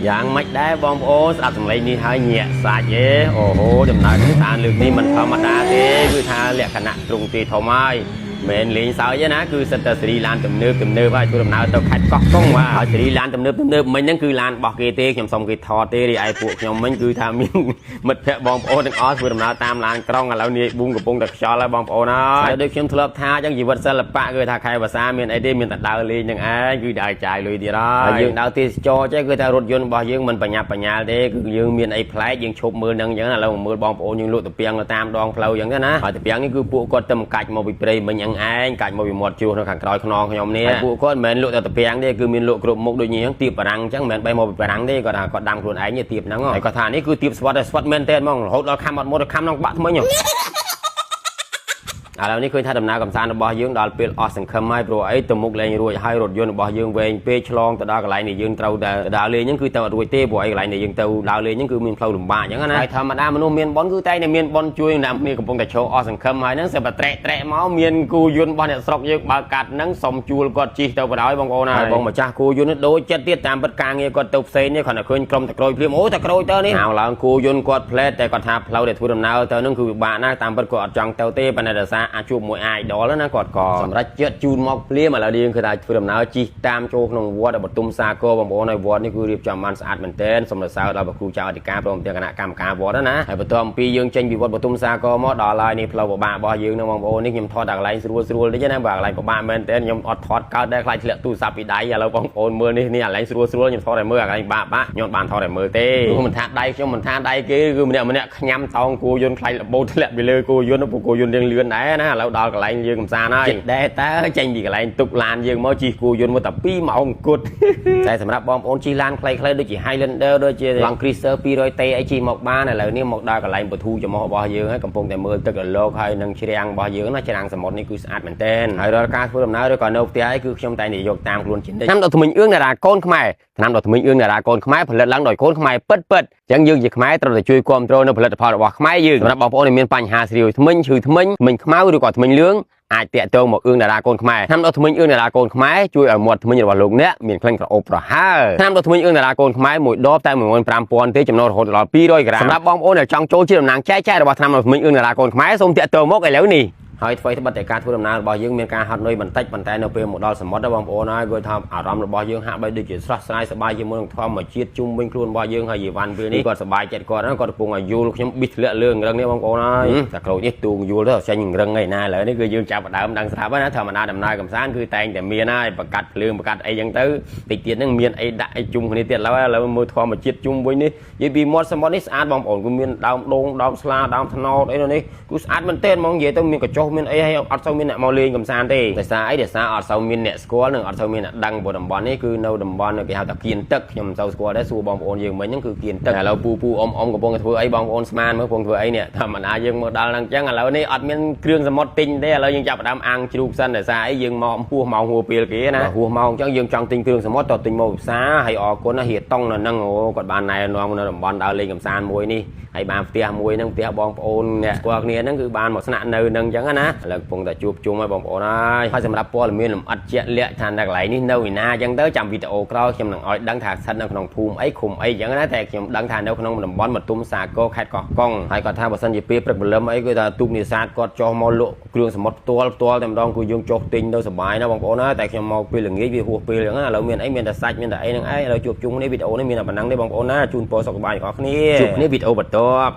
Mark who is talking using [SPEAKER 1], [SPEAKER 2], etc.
[SPEAKER 1] យ៉ាងមិនដែរបងប្អូនស្ដាប់សម្លេងនេះហើយញាក់សាច់ទេអូហូដំណើរកម្សាន្តលើកនេះមិនធម្មតាទេគឺថាលក្ខណៈទ្រង់ទីធំហើយមែនលេងសើចទេណាគឺសិតតែសេរីឡានទំនើបហើយធ្វើដំណើរទៅខេត្តកោះកុងបាទហើយសេរីឡានទំនើបមិញហ្នឹងគឺឡានរបស់គេទេខ្ញុំសុំគេថតទេរីឯពួកខ្ញុំមិញគឺថាមានមិត្តភ័ក្តិបងប្អូនទាំងអស់ធ្វើដំណើរតាមឡានក្រុងឥឡូវនេះប៊ូមកំពុងតែខ្យល់ហើយបងប្អូនហើយដូចខ្ញុំធ្លាប់ថាអញ្ចឹងជីវិតសិល្បៈគឺថាខែភាសាមានអីទេមានតែដើរលេងនឹងឯងគឺដើរចាយលុយទៀតហើយយើងដើរទេសចរចេះគឺថារថយន្តរបស់យើងមិនបញ្ញាប់បញ្ញាល់ទេគឺយើងមានអីប្លែកយើងឈប់មើលនឹងអញ្ចឹងឥឡូវមើលបងប្អូនយើងលក់តាពាំងនៅតាមដងផ្លូវអញ្ចឹងណាហើយតាពាំងនេះគឺពួកគាត់ទៅកាច់មកពីព្រៃមិញអញ្ចឹងឯងកាច់មកពីមាត់ជួសនៅខាងក្រោយខ្នងខ្ញុំនេះពួកគាត់មិនមែនលក់តែតាពាំងទេគឺមានលក់គ្រប់មុខដូចនេះហ្នឹងទៀបបារាំងអញ្ចឹងមិនមែនបីមកពីបារាំងទេគាត់ថាគាត់ដាំខ្លួនឯងទៀបហ្នឹងហើយគាត់ថានេះគឺទៀបស្វិតមែនទេហ្មងរហូតដល់ខំអត់មុតខំក្នុងបាក់ថ្មិញឥឡូវនេះឃើញថាដំណើរកម្សាន្តរបស់យើងដល់ពេលអស់សង្ឃឹមហើយព្រោះអីទៅមុខលេងរួចហើយរថយន្តរបស់យើងវែងពេកឆ្លងទៅដល់កន្លែងនេះយើងត្រូវតែដើរលេងហ្នឹងគឺទៅអត់រួចទេព្រោះអីកន្លែងនេះយើងទៅដើរលេងហ្នឹងគឺមានផ្លូវលំបាកអញ្ចឹងណាហើយធម្មតាមនុស្សមានប៉ុនគឺតែតែមានប៉ុនជួយអ្នកគ្នាកំពុងតែឈរអស់សង្ឃឹមហើយហ្នឹងសិបតែត្រែកមកមានគូយន្តរបស់អ្នកស្រុកយើងបើកាត់ហ្នឹងសុំជួលគាត់ជិះទៅបណ្ដោយបងប្អូនហើយបងម្ចាស់គូយន្តនេះដូចចិត្តទៀតតាមពិតការងារគាត់ទៅផ្សេងនេះគាត់តែឃើញក្រុមតក្រូចព្រាមអូតក្រូចទៅនេះហៅឡើងគូយន្តគាត់ផ្លែតតែគាត់ថាផ្លូវដែលធ្វើដំណើរទៅហ្នឹងគឺពិបាកណាស់តាមពិតគាត់អត់ចង់ទៅទេប៉ុន្តែដោយសារអាចជួបមួយអាចដល់ណាគាត់ក៏សម្រាប់ជាតិជូនមកភ្លាមឥឡូវយើងគឺថាធ្វើដំណើរជិះតាមចូលក្នុងវត្តបទុមសាគរបងប្អូនហើយវត្តនេះគឺរៀបចំបានស្អាតមែនទែនសូមសរសើរដល់ព្រះគ្រូចៅអធិការព្រមទាំងគណៈកម្មការវត្តណាហើយបន្ទាប់អំពីយើងចេញពីវត្តបទុមសាគរមកដល់ហើយនេះផ្លូវពិបាករបស់យើងនឹងបងប្អូននេះខ្ញុំថតដល់កន្លែងស្រួលតិចណាបាទកន្លែងពិបាកមែនទែនខ្ញុំអត់ថតកើតដែរខ្លាចធ្លាក់ទូរស័ព្ទពីដៃឥឡូវបងប្អូនមើលនេះកន្លែងស្រួលខ្ញុំថតឲ្យមើលកន្លែងបាក់ខ្ញុំបានថតឲ្យមើលទេព្រោះមិនថាដៃខ្ញុំមិនថាដៃគេគឺម្នាក់ខ្ញាំតោងគូយន្តខ្លាចរបូតធ្លាក់ពីលើគូយន្តពួកគូយន្តរៀងលឿនដែរណាឥឡូវដល់កន្លែងយើងកំសាន្តហើយដែរតើចេញពីកន្លែងទុកឡានយើងមកជិះគូយន្តមកតែ2ម៉ោងគត់តែសម្រាប់បងប្អូនជិះឡានខ្លីៗដូចជា Highlander ដូចជា Land Cruiser 200T អីជិះមកបានឥឡូវនេះមកដល់កន្លែងបទូចំហរបស់យើងហើយកំពុងតែមើលទឹករលកហើយនឹងច្រាំងរបស់យើងណាច្រាំងសមុទ្រនេះគឺស្អាតមែនទែនហើយរាល់ការធ្វើដំណើរឬក៏នៅផ្ទះអីគឺខ្ញុំតែនិយាយយកតាមខ្លួនជានិច្ចឆ្នាំដុតធ្មេញអឿងតារាកូនខ្មែរឆ្នាំដុតធ្មេញអឿងតារាកូនខ្មែរផលិតឡើងដោយកូនខ្មែរពិតអញ្ចឹងយើងជាខ្មែរត្រូវតែជួយគ្រប់គ្រងនៅផលិតផលរបស់ខ្មែរយើងសម្រាប់បងប្អូនដែលមានបញ្ហាស្រាវធ្មេញឈឺធ្មេញខ្មៅឬក៏ធ្មេញលឿងអាចតាក់ទងមកអឿងតារាកូនខ្មែរឆ្នាំដុតធ្មេញអឿងតារាកូនខ្មែរជួយឲ្យមាត់ធ្មេញរបស់លោកអ្នកមានក្លិនក្រអូបប្រហើរឆ្នាំដុតធ្មេញអឿងតារាកូនខ្មែរមួយដបតែ 15000 ទេចំណូលរហូតដល់200ក្រាមសម្រាប់បងប្អូនដែលចង់ចូលជាតំណាងចែកចាយរបស់ឆ្នាំដុតធ្មេញអឿងតារាកូនខ្មែរសូមតាក់ទងមកឥឡូវនេះហើយអ្វីត្បិតតែការធ្វើដំណើររបស់យើងមានការហត់នឿយបន្តិចប៉ុន្តែនៅពេលមកដល់សមុទ្របងប្អូនហើយគឺថាអារម្មណ៍របស់យើងហាក់បីដូចជាស្រស់ស្រាយសប្បាយជាមួយនឹងធម្មជាតិជុំវិញខ្លួនរបស់យើងហើយយីវ៉ាន់ពេលនេះគាត់សប្បាយចិត្តគាត់កំពុងឲ្យយល់ខ្ញុំប៊ីសធ្លាក់លឿងរឹងនេះបងប្អូនហើយតែក្រូចនេះទូងយល់ទៅចេញរឹងឯណាឥឡូវនេះគឺយើងចាប់ផ្ដើមដឹងស្រាប់ហើយណាធម្មតាដំណើរកំសាន្តគឺតែងតែមានហើយបកាត់ភ្លើងបកាត់អីចឹងទៅតិចទៀតហ្នឹងមានអីដាក់អីជុំគ្នាទៀតឥឡូវមើលធម្មជាតិជុំវិញនេះនិយាយពីមាត់សមុទ្រនេះស្អាតបងប្អូនគឺមានដើមដូងដើមស្លាដើមថ្នោតអីនេះគឺស្អាតមែនទែនហ្មងនិយាយទៅមានកញ្ចុះមានអីហើយអត់សូវមានអ្នកមកលេងកំសាន្តទេដោយសារអីដោយសារអត់សូវមានអ្នកស្គាល់និងអត់សូវមានអ្នកដឹងព្រោះតំបន់នេះគឺនៅតំបន់គេហៅថាគៀនទឹកខ្ញុំមិនសូវស្គាល់ដែរសួរបងប្អូនយើងមិញហ្នឹងគឺគៀនទឹកឥឡូវពូអ៊ំកំពុងធ្វើអីបងប្អូនស្មានមើលកំពុងធ្វើអីនេះធម្មតាយើងមកដល់ហ្នឹងអញ្ចឹងឥឡូវនេះអត់មានគ្រឿងសមុទ្រទិញទេឥឡូវយើងចាប់ផ្ដើមអាំងជ្រូកសិនដោយសារអីយើងមកហួសម៉ោងហួសពេលគេណាហួសម៉ោងអញ្ចឹងយើងចង់ទិញគ្រឿងសមុទ្រតទិញមកផ្សារហើយអរគុណណាហៀតតុងនៅហ្នឹងអូគាត់បានណែនាំនៅតំបន់ដើរលេងកំសាន្តមួយនេះហើយបានផ្ទះមួយហ្នឹងផ្ទះបងប្អូនអ្នកស្គាល់គ្នាហ្នឹងគឺបានមកស្នាក់នៅហ្នឹងអញ្ចឹងណាឥឡូវកំពុងតែជួបជុំហើយបងប្អូនហើយសម្រាប់ព័ត៌មានលម្អិតជាក់លាក់ថានៅកន្លែងនេះនៅឯណាអញ្ចឹងទៅចាំវីដេអូក្រោយខ្ញុំនឹងឲ្យដឹងថាស្ថិតនៅក្នុងភូមិអីឃុំអីអញ្ចឹងណាតែខ្ញុំដឹងថានៅក្នុងតំបន់បទុមសាគរខេត្តកោះកុងហើយគាត់ថាបើសិនជាពេលព្រឹកព្រលឹមអីគឺថាទូកនេសាទគាត់ចុះមកលក់គ្រឿងសមុទ្រផ្ទាល់តែម្ដងគឺយើងចុះទិញទៅសុបាយណាបងប្អូនណាតែខ្ញុំមកពេលល្ងាចវាហួសពេលអញ្ចឹងណាឥឡូវមានអីមានតែសាច់មានតែអីហ្នឹងឯងឥឡូវជួបជុំនេះវីដេអូនេះមានតែប៉ុណ្ណឹងទេបងប្អូនណាជូនពរសុខសប្បាយទាំងអស់គ្នាជួបគ្នាវីដេអូបន្ទាប់